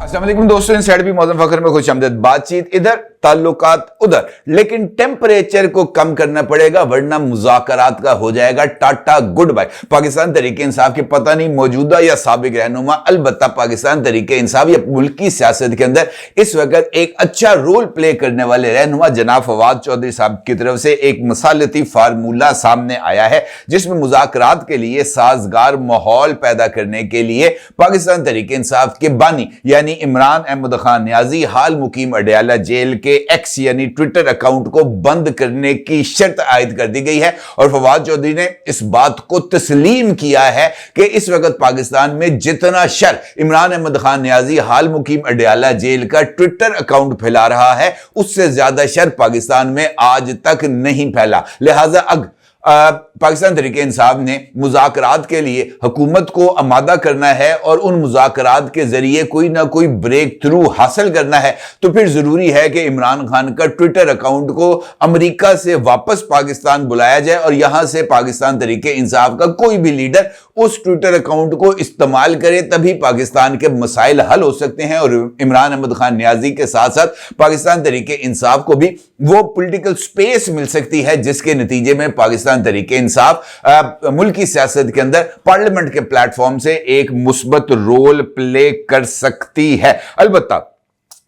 अस्सलाम वालेकुम दोस्तों, इनसाइड भी मौजूद फखर में खुशामदीद। बातचीत इधर, ताल्लुकात उधर, लेकिन टेम्परेचर को कम करना पड़ेगा वरना मुज़ाकरात का हो जाएगा tata good bye. Pakistan Tehreek Insaf के पता नहीं मौजूदा या साबिक रहनुमा, अलबत्ता पाकिस्तान तहरीक इंसाफ या मुल्की सियासत के अंदर इस वक्त एक अच्छा रोल प्ले करने वाले रहनुमा जनाब फवाद चौधरी साहब की तरफ से एक मसालती फार्मूला सामने आया है, जिसमें मुज़ाकरात के लिए साजगार माहौल पैदा करने के लिए पाकिस्तान तहरीक इंसाफ के बानी यानी इमरान अहमद खान नियाजी हाल मुकीम अडयाला जेल के एक्स यानी ट्विटर अकाउंट को बंद करने की शर्त आयद कर दी गई है। और फवाद चौधरी ने इस बात को तस्लीम किया है कि इस वक्त पाकिस्तान में जितना शर इमरान अहमद खान नियाजी हाल मुकीम अडयाला जेल का ट्विटर अकाउंट फैला रहा है, उससे ज्यादा शर पाकिस्तान में आज तक नहीं फैला। लिहाजा पाकिस्तान तहरीक इंसाफ ने मुज़ाकरात के लिए हुकूमत को आमादा करना है और उन मुज़ाकरात के जरिए कोई ना कोई ब्रेक थ्रू हासिल करना है, तो फिर जरूरी है कि इमरान खान का ट्विटर अकाउंट को अमेरिका से वापस पाकिस्तान बुलाया जाए और यहां से पाकिस्तान तहरीक इंसाफ का कोई भी लीडर उस ट्विटर अकाउंट को इस्तेमाल करे, तभी पाकिस्तान के मसाइल हल हो सकते हैं और इमरान अहमद खान नियाजी के साथ साथ पाकिस्तान तहरीक इंसाफ को भी वो पॉलिटिकल स्पेस मिल सकती है जिसके नतीजे में पाकिस्तान तहरीक इंसाफ मुल्की सियासत के अंदर पार्लियामेंट के प्लेटफॉर्म से एक मुस्बत रोल प्ले कर सकती है। अलबत्ता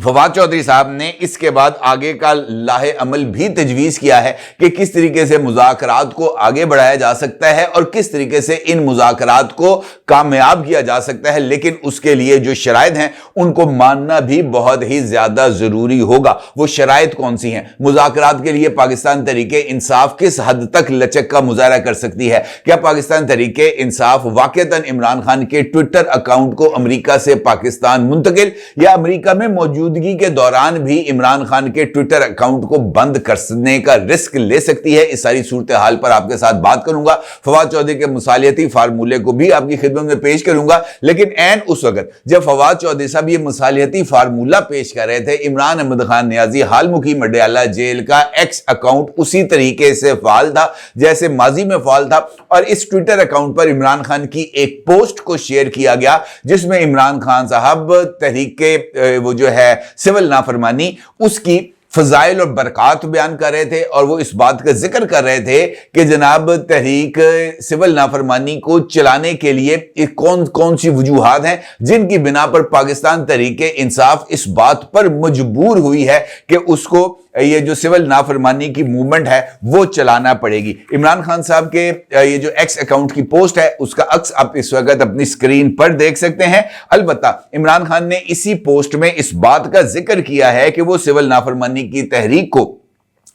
फवाद चौधरी साहब ने इसके बाद आगे का लाहे अमल भी तजवीज़ किया है कि किस तरीके से मुज़ाकरात को आगे बढ़ाया जा सकता है और किस तरीके से इन मुज़ाकरात को कामयाब किया जा सकता है, लेकिन उसके लिए जो शराइत हैं उनको मानना भी बहुत ही ज़्यादा ज़रूरी होगा। वो शराइत कौन सी हैं? मुज़ाकरात के लिए पाकिस्तान तहरीक इंसाफ किस हद तक लचक का मुजाहरा कर सकती है? क्या पाकिस्तान तहरीक इंसाफ वाक़तन इमरान खान के ट्विटर अकाउंट को अमरीका से पाकिस्तान मुंतकिल या अमरीका में मौजूद के दौरान भी इमरान खान के ट्विटर अकाउंट को बंद करने का रिस्क ले सकती है? इस सारी सूरत हाल पर आपके साथ बात करूंगा, फवाद चौधरी के मुसालियती फार्मूले को भी आपकी खिदमत में पेश करूंगा। लेकिन ऐन उस वक्त जब फवाद चौधरी साहब ये मुसालियती फार्मूला पेश कर रहे थे, इमरान अहमद खान नियाजी हाल मुकीम अडयाला जेल का एक्स अकाउंट उसी तरीके से फाल था जैसे माजी में फाल था और इस ट्विटर अकाउंट पर इमरान खान की एक पोस्ट को शेयर किया गया जिसमें इमरान खान साहब तहरीक के वो जो है सिविल नाफरमानी उसकी फजाइल और बरकत बयान कर रहे थे और वो इस बात का जिक्र कर रहे थे कि जनाब तहरीक सिविल नाफरमानी को चलाने के लिए कौन कौन सी वजूहात हैं जिनकी बिना पर पाकिस्तान तहरीक इंसाफ इस बात पर मजबूर हुई है कि उसको ये जो सिविल नाफरमानी की मूवमेंट है वो चलाना पड़ेगी। इमरान खान साहब के ये जो एक्स अकाउंट की पोस्ट है उसका अक्स आप इस वक्त अपनी स्क्रीन पर देख सकते हैं। अलबत्ता इमरान खान ने इसी पोस्ट में इस बात का जिक्र किया है कि वो सिविल नाफरमानी की तहरीक को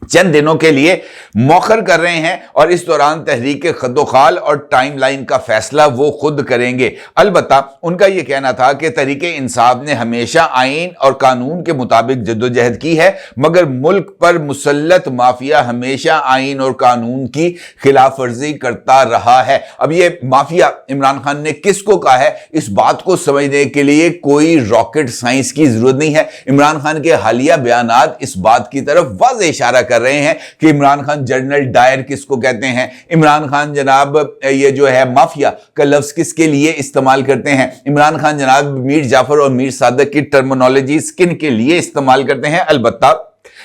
चंद दिनों के लिए मौखर कर रहे हैं और इस दौरान तहरीक के खद्दोखाल और टाइमलाइन का फैसला वो खुद करेंगे। अलबत्ता उनका यह कहना था कि तहरीक इंसाफ ने हमेशा आईन और कानून के मुताबिक जद्दोजहद की है, मगर मुल्क पर मुसल्लत माफिया हमेशा आईन और कानून की खिलाफ वर्जी करता रहा है। अब ये माफिया इमरान खान ने किसको कहा है, इस बात को समझने के लिए कोई रॉकेट साइंस की जरूरत नहीं है। इमरान खान के हालिया बयानात इस बात की तरफ वाज़ेह इशारा कर रहे हैं कि इमरान खान जनरल डायर किसको कहते हैं, इमरान खान जनाब ये जो है माफिया का लफ्ज किसके लिए इस्तेमाल करते हैं, इमरान खान जनाब मीर जाफर और मीर सादक की टर्मिनोलॉजी किन के लिए इस्तेमाल करते हैं। अलबत्ता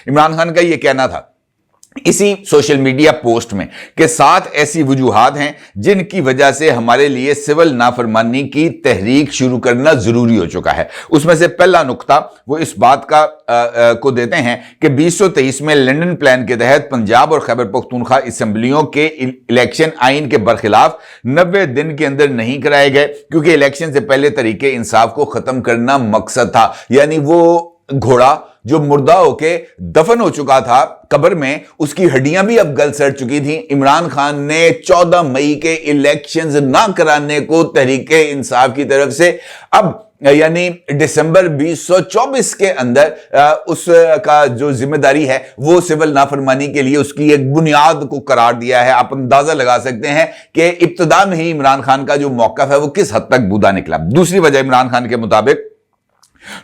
इमरान खान का यह कहना था इसी सोशल मीडिया पोस्ट में कि 7 ऐसी वजूहात हैं जिनकी वजह से हमारे लिए सिविल नाफरमानी की तहरीक शुरू करना जरूरी हो चुका है। उसमें से पहला नुक्ता वो इस बात का को देते हैं कि 2023 में लंदन प्लान के तहत पंजाब और खैबर पख्तूनख्वा असेंबलियों के इलेक्शन आइन के बरखिलाफ 90 दिन के अंदर नहीं कराए गए क्योंकि इलेक्शन से पहले तरीके इंसाफ को खत्म करना मकसद था। यानी वो घोड़ा जो मुर्दा होके दफन हो चुका था कब्र में, उसकी हड्डियां भी अब गल सड़ चुकी थी। इमरान खान ने 14 मई के इलेक्शंस ना कराने को तहरीक इंसाफ की तरफ से अब यानी दिसंबर 2024 के अंदर उसका जो जिम्मेदारी है वो सिविल नाफरमानी के लिए उसकी एक बुनियाद को करार दिया है। आप अंदाजा लगा सकते हैं कि इब्तिदा में ही इमरान खान का जो मौक़िफ़ है वो किस हद तक बूदा निकला। दूसरी वजह इमरान खान के मुताबिक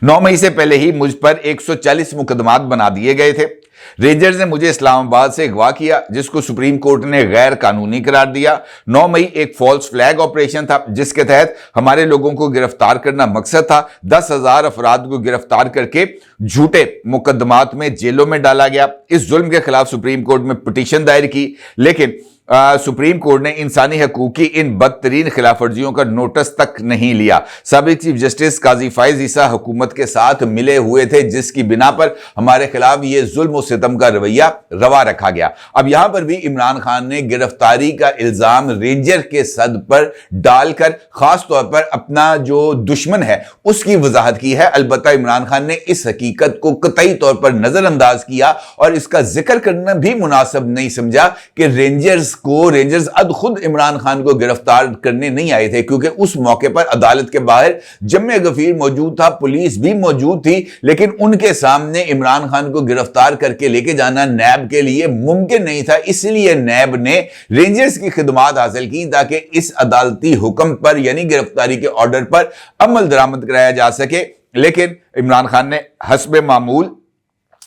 9 मई से पहले ही मुझ पर 140 मुकदमात बना दिए गए थे। रेंजर्स ने मुझे इस्लामाबाद से अगवा किया, जिसको सुप्रीम कोर्ट ने गैर कानूनी करार दिया। 9 मई एक फॉल्स फ्लैग ऑपरेशन था, जिसके तहत हमारे लोगों को गिरफ्तार करना मकसद था। 10,000 अफराद को गिरफ्तार करके झूठे मुकदमात में जेलों में डाला गया। इस जुल्म के खिलाफ सुप्रीम कोर्ट में पिटीशन दायर की, लेकिन सुप्रीम कोर्ट ने इंसानी हकूक की इन बदतरीन खिलाफ वर्जियों का नोटिस तक नहीं लिया। साबिक चीफ जस्टिस काजी फाइज ईसा हुकूमत के साथ मिले हुए थे, जिसकी बिना पर हमारे खिलाफ ये जुल्म और सितम का रवैया रवा रखा गया। अब यहां पर भी इमरान खान ने गिरफ्तारी का इल्जाम रेंजर के सद पर डालकर खास तौर पर अपना जो दुश्मन है उसकी वजाहत की है। अलबत्ता इमरान खान ने इस हकीकत को कतई तौर पर नजरअंदाज किया और इसका जिक्र करना भी मुनासिब नहीं समझा कि रेंजर्स अद खुद इमरान खान को गिरफ्तार करने नहीं आए थे, क्योंकि उस मौके पर अदालत के बाहर जम्मे गफीर मौजूद था, पुलिस भी मौजूद थी, लेकिन उनके सामने इमरान खान को गिरफ्तार करके लेके जाना नैब के लिए मुमकिन नहीं था। इसलिए नैब ने रेंजर्स की खिदमात हासिल की ताकि इस अदालती हुक्म पर यानी गिरफ्तारी के ऑर्डर पर अमल दरामद कराया जा सके। लेकिन इमरान खान ने हस्बे मामूल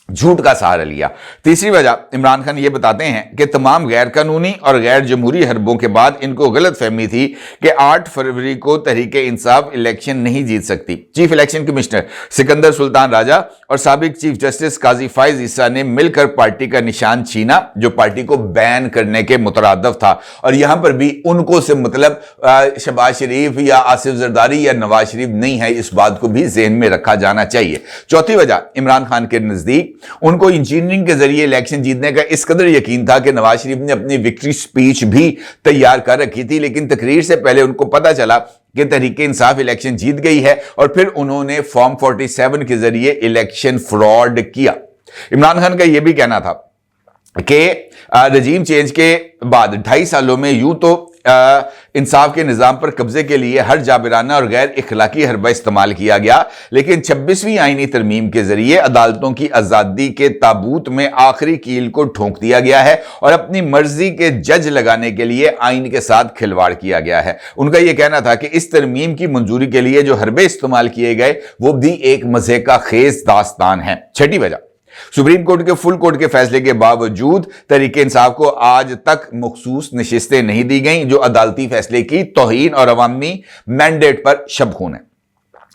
झूठ का सहारा लिया। तीसरी वजह इमरान खान यह बताते हैं कि तमाम गैर कानूनी और गैर जमहूरी हरबों के बाद इनको गलत फहमी थी कि 8 फरवरी को तहरीक इंसाफ इलेक्शन नहीं जीत सकती। Chief election commissioner Sikandar Sultan Raja और साबिक चीफ जस्टिस काजी फाइज ईसा ने मिलकर पार्टी का निशान छीना, जो पार्टी को बैन करने के मुतरादफ था। और यहां पर भी उनको से मतलब शहबाज शरीफ या आसिफ जरदारी या नवाज शरीफ नहीं है, इस बात को भी ज़हन में रखा जाना चाहिए। चौथी वजह इमरान खान के नजदीक उनको इंजीनियरिंग के जरिए इलेक्शन जीतने का इस कदर यकीन था कि नवाज शरीफ ने अपनी विक्ट्री स्पीच भी तैयार कर रखी थी, लेकिन तकरीर से पहले उनको पता चला कि तहरीक इंसाफ इलेक्शन जीत गई है और फिर उन्होंने फॉर्म 47 के जरिए इलेक्शन फ्रॉड किया। इमरान खान का यह भी कहना था कि रजीम चेंज के बाद 2.5 सालों में यूं तो इंसाफ के निजाम पर कब्जे के लिए हर जाबिराना और गैर इखलाकी हरबा इस्तेमाल किया गया, लेकिन 26वीं आईनी तरमीम के जरिए अदालतों की आजादी के ताबूत में आखिरी कील को ठोंक दिया गया है और अपनी मर्जी के जज लगाने के लिए आइन के साथ खिलवाड़ किया गया है। उनका यह कहना था कि इस तरमीम की मंजूरी के लिए जो हरबे इस्तेमाल किए गए वो भी एक मजे का खेज दास्तान है। छठी वजह सुप्रीम कोर्ट के फुल कोर्ट के फैसले के बावजूद तहरीक इंसाफ को आज तक मखसूस नशिस्तें नहीं दी गईं, जो अदालती फैसले की तौहीन और अवामी मैंडेट पर शबखून है।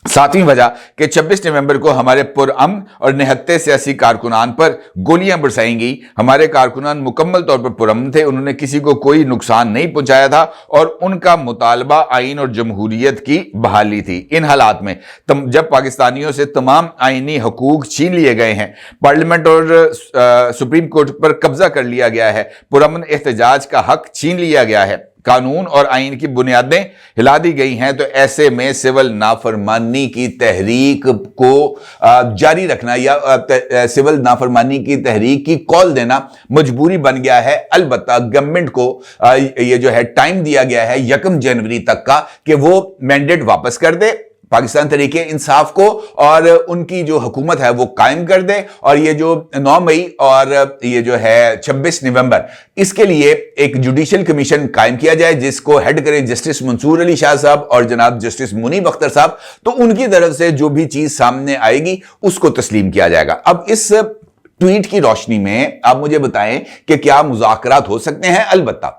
7वीं वजह कि 26 नवंबर को हमारे पुरअमन और निहत्ते सियासी कारकुनान पर गोलियां बरसाई गई। हमारे कारकुनान मुकम्मल तौर पर पुरअमन थे, उन्होंने किसी को कोई नुकसान नहीं पहुंचाया था और उनका मुतालबा आइन और जमहूरियत की बहाली थी। इन हालात में जब पाकिस्तानियों से तमाम आइनी हकूक छीन लिए गए हैं, पार्लियामेंट और सुप्रीम कोर्ट पर कब्जा कर लिया गया है, पुरअमन एहतजाज का हक छीन लिया गया है, कानून और आइन की बुनियादें हिला दी गई हैं, तो ऐसे में सिविल नाफरमानी की तहरीक को जारी रखना या सिविल नाफरमानी की तहरीक की कॉल देना मजबूरी बन गया है। अलबत्ता गवर्नमेंट को ये जो है टाइम दिया गया है 1 जनवरी तक का कि वो मैंडेट वापस कर दे पाकिस्तान तरीके इंसाफ को और उनकी जो हुकूमत है वो कायम कर दे, और ये जो 9 मई और ये जो है 26 नवंबर इसके लिए एक जुडिशियल कमीशन कायम किया जाए, जिसको हेड करें जस्टिस मंसूर अली शाह साहब और जनाब जस्टिस मुनीब अख्तर साहब। तो उनकी तरफ से जो भी चीज सामने आएगी उसको तस्लीम किया जाएगा। अब इस ट्वीट की रोशनी में आप मुझे बताएं कि क्या मुज़ाकरात हो सकते हैं। अलबत्ता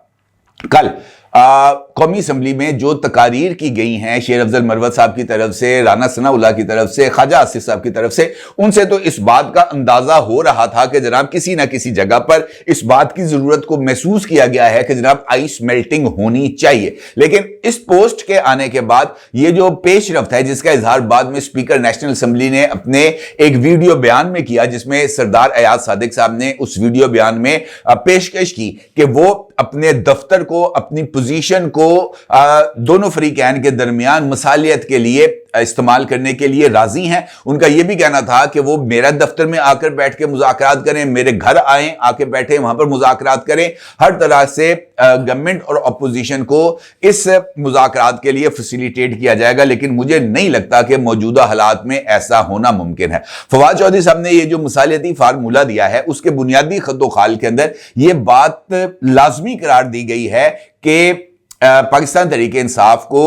कल कौमी असम्बली में जो तकारीर की गई हैं शेर अफजल मरवत साहब की तरफ से, राना सनाउल्लाह की तरफ से, ख्वाजा आसिफ साहब की तरफ से, उनसे तो इस बात का अंदाजा हो रहा था कि जनाब किसी ना किसी जगह पर इस बात की जरूरत को महसूस किया गया है कि जनाब आइस मेल्टिंग होनी चाहिए। लेकिन इस पोस्ट के आने के बाद ये जो पेशरफ्त है जिसका इजहार बाद में स्पीकर नेशनल असम्बली ने अपने एक वीडियो बयान में किया, जिसमें सरदार अयाज सादिक साहब ने उस वीडियो बयान में पेशकश की कि वो अपने दफ्तर को, अपनी पोजीशन को दोनों फरीकैन के दरमियान मसालियत के लिए इस्तेमाल करने के लिए राजी हैं। उनका यह भी कहना था कि वो मेरा दफ्तर में आकर बैठ के मुज़ाकरात करें, मेरे घर आए, आके बैठे, वहां पर मुज़ाकरात करें। हर तरह से गवर्नमेंट और अपोजिशन को इस मुज़ाकरात के लिए फैसिलिटेट किया जाएगा, लेकिन मुझे नहीं लगता कि मौजूदा हालात में ऐसा होना मुमकिन है। फवाद चौधरी साहब ने यह जो मसालियती फार्मूला दिया है उसके बुनियादी खतोखाल के अंदर यह बात लाजमी करार दी गई है कि पाकिस्तान तहरीक इंसाफ को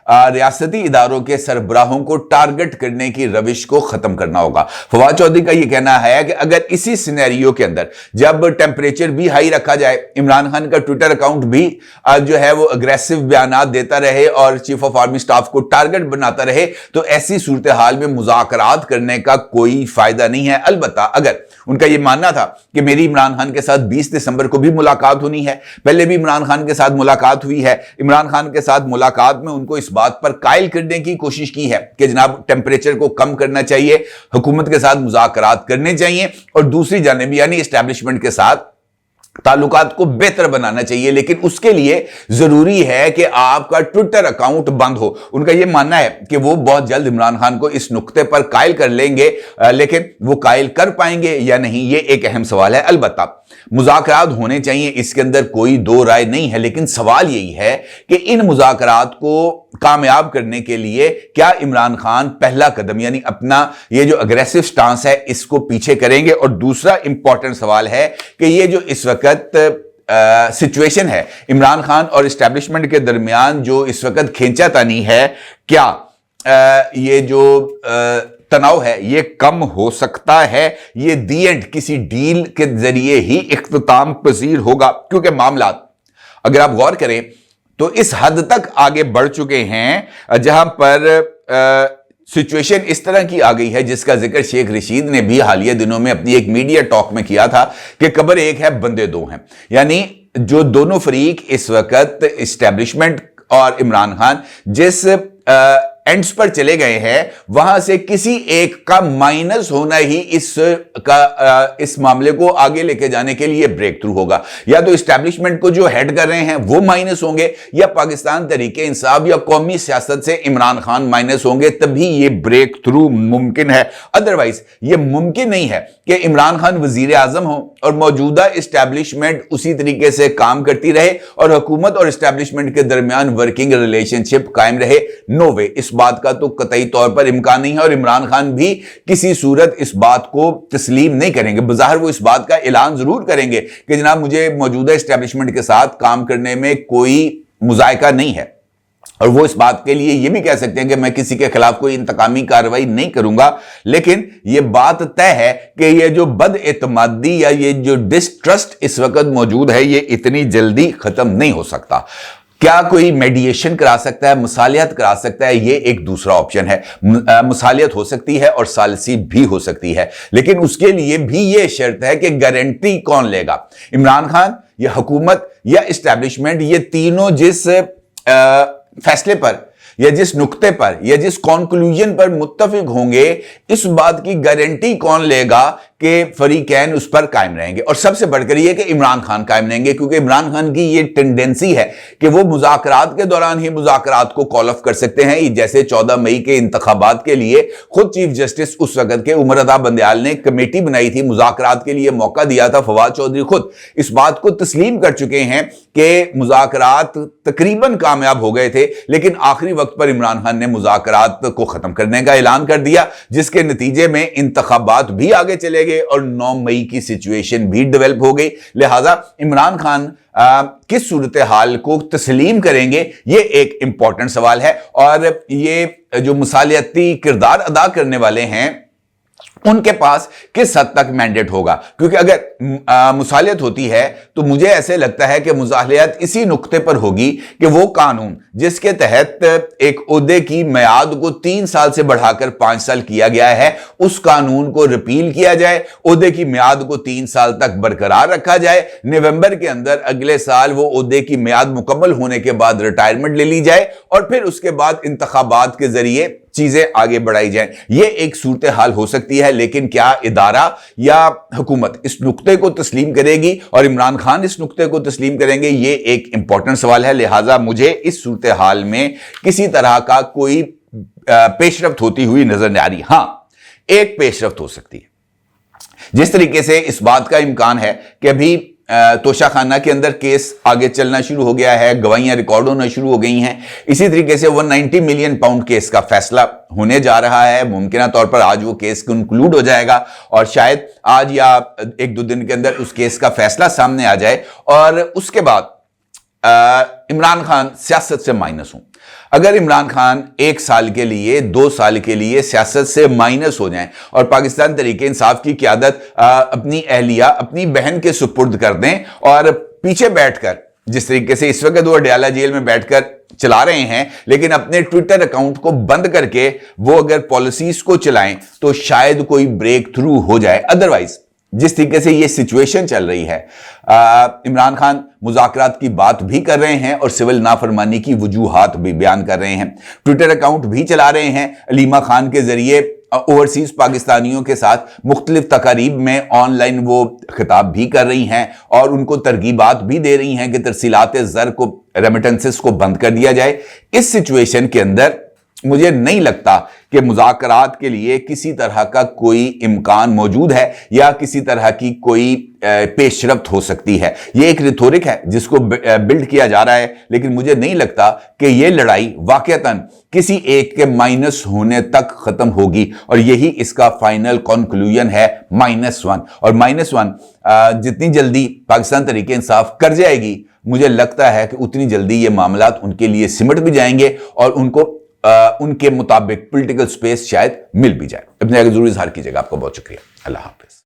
रियासती इदारों के सरबराहों को टारगेट करने की रविश को खत्म करना होगा। फवाद चौधरी का यह कहना है कि अगर इसी सिनेरियो के अंदर जब टेम्परेचर भी हाई रखा जाए, इमरान खान का ट्विटर अकाउंट भी जो है वो अग्रेसिव बयानात देता रहे और चीफ ऑफ आर्मी स्टाफ को टारगेट बनाता रहे, तो ऐसी सूरत हाल में मुज़ाकरात करने का कोई फायदा नहीं है। अलबत्ता अगर उनका यह मानना था कि मेरी इमरान खान के साथ 20 दिसंबर को भी मुलाकात होनी है, पहले भी इमरान खान के साथ मुलाकात हुई है, इमरान खान के साथ मुलाकात में उनको इस बात पर कायल करने की कोशिश की है कि जनाब टेम्परेचर को कम करना चाहिए, हुकूमत के साथ मुज़ाकरात करने चाहिए और दूसरी जानिब यानी एस्टैब्लिशमेंट के साथ ताल्लुकात को बेहतर बनाना चाहिए, लेकिन उसके लिए जरूरी है कि आपका ट्विटर अकाउंट बंद हो। उनका यह मानना है कि वो बहुत जल्द इमरान खान को इस नुक्ते पर कायल कर लेंगे, लेकिन वो कायल कर पाएंगे या नहीं, ये एक अहम सवाल है। अलबत्ता मुज़ाकरात होने चाहिए, इसके अंदर कोई दो राय नहीं है, लेकिन सवाल यही है कि इन मुज़ाकरात को कामयाब करने के लिए क्या इमरान खान पहला कदम यानी अपना ये जो अग्रेसिव स्टांस है इसको पीछे करेंगे। और दूसरा इंपॉर्टेंट सवाल है कि ये जो इस वक्त सिचुएशन है इमरान खान और एस्टैब्लिशमेंट के दरमियान जो इस वक्त खींचातानी है, क्या ये जो तनाव है ये कम हो सकता है, ये दी एंड किसी डील के जरिए ही इख्तिताम पजीर होगा। क्योंकि मामला अगर आप गौर करें तो इस हद तक आगे बढ़ चुके हैं जहां पर सिचुएशन इस तरह की आ गई है जिसका जिक्र शेख रशीद ने भी हालिया दिनों में अपनी एक मीडिया टॉक में किया था कि कब्र एक है बंदे दो हैं। यानी जो दोनों फरीक इस वक्त एस्टैब्लिशमेंट और इमरान खान जिस एंड्स पर चले गए हैं वहां से किसी एक का माइनस होना ही इस मामले को आगे लेके जाने के लिए ब्रेक थ्रू होगा। या तो एस्टैब्लिशमेंट को जो हेड कर रहे हैं वो माइनस होंगे या पाकिस्तान तरीके इंसाफ या कौमी सियासत से इमरान खान माइनस होंगे, तभी ये ब्रेक थ्रू मुमकिन है। अदरवाइज ये मुमकिन नहीं है कि इमरान खान वजीर आजम हो और मौजूदा एस्टैब्लिशमेंट उसी तरीके से काम करती रहे और हुकूमत और एस्टैब्लिशमेंट के दरमियान वर्किंग रिलेशनशिप कायम रहे। नो वे, इस बात का तो कतई तौर पर इम्कान नहीं है और इमरान खान भी किसी सूरत इस बात को तस्लीम नहीं करेंगे। बज़ाहिर वो इस बात का ऐलान जरूर करेंगे कि जनाब मुझे मौजूदा एस्टैब्लिशमेंट के साथ काम करने में कोई मुज़ायका नहीं है, और वो इस बात के लिए ये भी कह सकते हैं कि मैं किसी के खिलाफ कोई इंतकामी कार्रवाई नहीं करूंगा। लेकिन ये बात तय है कि ये जो बदएतमादी या ये जो डिस्ट्रस्ट इस वक्त मौजूद है ये इतनी जल्दी खत्म नहीं हो सकता। क्या कोई मेडिएशन करा सकता है, मुसालियत करा सकता है, ये एक दूसरा ऑप्शन है। मुसालियत हो सकती है और सालसी भी हो सकती है, लेकिन उसके लिए भी ये शर्त है कि गारंटी कौन लेगा, इमरान खान या हुकूमत या एस्टैब्लिशमेंट। ये तीनों जिस फैसले पर या जिस नुक्ते पर या जिस कॉन्क्लूजन पर मुत्तफिक होंगे, इस बात की गारंटी कौन लेगा कि फरीकैन उस पर कायम रहेंगे। और सबसे बढ़कर यह कि इमरान खान कायम रहेंगे, क्योंकि इमरान खान की यह टेंडेंसी है कि वो मुज़ाकरात के दौरान ही मुज़ाकरात को कॉल ऑफ कर सकते हैं। जैसे 14 मई के इंतखाबात के लिए खुद चीफ जस्टिस उस वक्त के उमर अता बंदयाल ने कमेटी बनाई थी, मुज़ाकरात के लिए मौका दिया था। फवाद चौधरी खुद इस बात को तस्लीम कर चुके हैं कि मुज़ाकरात तकरीबन कामयाब हो गए थे, लेकिन आखिरी वक्त पर इमरान खान ने मुज़ाकरात को खत्म करने का ऐलान कर दिया, जिसके नतीजे में इंतखाबात भी आगे चले गए और 9 मई की सिचुएशन भी डेवलप हो गई। लिहाजा इमरान खान किस सूरत हाल को तस्लीम करेंगे, ये एक इंपॉर्टेंट सवाल है। और ये जो मुसालियती किरदार अदा करने वाले हैं उनके पास किस हद तक मैंडेट होगा, क्योंकि अगर मुसालियत होती है तो मुझे ऐसे लगता है कि मुसालियत इसी नुक्ते पर होगी कि वो कानून जिसके तहत एक ओहदे की मियाद को 3 साल से बढ़ाकर 5 साल किया गया है, उस कानून को रिपील किया जाए, ओहदे की मियाद को 3 साल तक बरकरार रखा जाए, नवंबर के अंदर अगले साल वो ओहदे की मियाद मुकम्मल होने के बाद रिटायरमेंट ले ली जाए और फिर उसके बाद इंतखाबात के जरिए चीजें आगे बढ़ाई जाएं। ये एक सूरत हाल हो सकती है, लेकिन क्या इदारा या हुकूमत इस नुक्ते को तस्लीम करेगी और इमरान खान इस नुक्ते को तस्लीम करेंगे, ये एक इंपॉर्टेंट सवाल है। लिहाजा मुझे इस सूरत हाल में किसी तरह का कोई पेशरफ्त होती हुई नजर नहीं आ रही। हां, एक पेशरफ्त हो सकती है, जिस तरीके से इस बात का इम्कान है कि अभी तोशाखाना के अंदर केस आगे चलना शुरू हो गया है, गवाहियां रिकॉर्ड होना शुरू हो गई हैं। इसी तरीके से 190 मिलियन पाउंड केस का फैसला होने जा रहा है। मुमकिन तौर पर आज वो केस कंक्लूड हो जाएगा और शायद आज या 1-2 दिन के अंदर उस केस का फैसला सामने आ जाए और उसके बाद इमरान खान सियासत से माइनस हूं, अगर इमरान खान 1 साल के लिए 2 साल के लिए सियासत से माइनस हो जाएं और पाकिस्तान तहरीक इंसाफ की क़यादत अपनी अहलिया अपनी बहन के सुपुर्द कर दें और पीछे बैठकर, जिस तरीके से इस वक्त वो अडयाला जेल में बैठकर चला रहे हैं, लेकिन अपने ट्विटर अकाउंट को बंद करके वो अगर पॉलिसीज को चलाएं तो शायद कोई ब्रेक थ्रू हो जाए। अदरवाइज जिस तरीके से ये सिचुएशन चल रही है, इमरान खान मुज़ाकरात की बात भी कर रहे हैं और सिविल नाफरमानी की वजूहात भी बयान कर रहे हैं, ट्विटर अकाउंट भी चला रहे हैं, अलीमा खान के जरिए ओवरसीज पाकिस्तानियों के साथ मुख्तलिफ तकारीब में ऑनलाइन वो खिताब भी कर रही हैं और उनको तरगीबात भी दे रही हैं कि तरसीलात ज़र को, रेमिटेंसेस को बंद कर दिया जाए। इस सिचुएशन के अंदर मुझे नहीं लगता कि मुज़ाकरात के लिए किसी तरह का कोई इम्कान मौजूद है या किसी तरह की कोई पेशरफ्त हो सकती है। यह एक रिथोरिक है जिसको बिल्ड किया जा रहा है, लेकिन मुझे नहीं लगता कि यह लड़ाई वाकईतन किसी एक के माइनस होने तक खत्म होगी और यही इसका फाइनल कंक्लूजन है -1। और -1 जितनी जल्दी पाकिस्तान तहरीक इंसाफ कर जाएगी, मुझे लगता है कि उतनी जल्दी ये मामलात उनके लिए सिमट भी जाएंगे और उनको उनके मुताबिक पॉलिटिकल स्पेस शायद मिल भी जाए। अपने आगे जरूर इजहार कीजिएगा। आपका बहुत शुक्रिया। अल्लाह हाफिज।